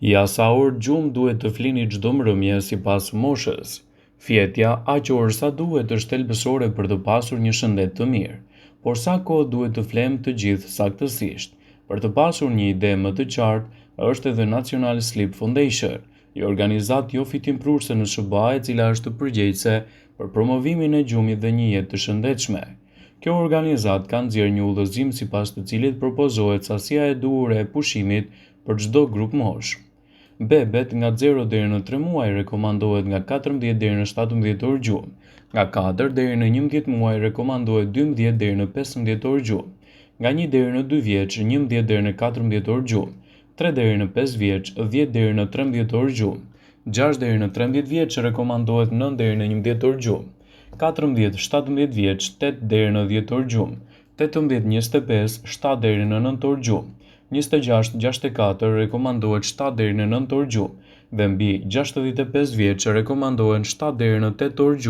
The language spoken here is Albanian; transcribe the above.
Jasaur gjumë duhet të flini çdo mbrëmje sipas moshës. Fjetja aq orë sa duhet është thelbësore për të pasur një shëndet të mirë, por sa kohë duhet të flem të gjithë saktësisht. Për të pasur një ide më të qartë, është edhe National Sleep Foundation, një organizatë jo fitimprurse në SBA e cila është përgjegjëse për promovimin e gjumit dhe një jetë të shëndetshme. Kjo organizatë ka nxjerrë një udhëzim sipas të cilit propozohet sasia e duhur e pushimit për çdo grup moshë. Bebet nga 0 deri në 3 muaj rekomandohet nga 14 deri në 17 orë gjumë, nga 4 deri në 11 muaj rekomandohet 12 deri në 15 orë gjumë, nga 1 deri në 2 vjeç 11 deri në 14 orë gjumë, 3 deri në 5 vjeç 10 deri në 13 orë gjumë, 6 deri në 13 vjeç rekomandohet 9 deri në 11 orë gjumë, 14-17 vjeç 8 deri në 10 orë gjumë, 18-25 7 deri në 9 orë gjumë, 26-64 rekomandohet 7 deri në 9 orë gjumë dhe mbi 65 vjeç rekomandohen 7 deri në 8 orë gjumë.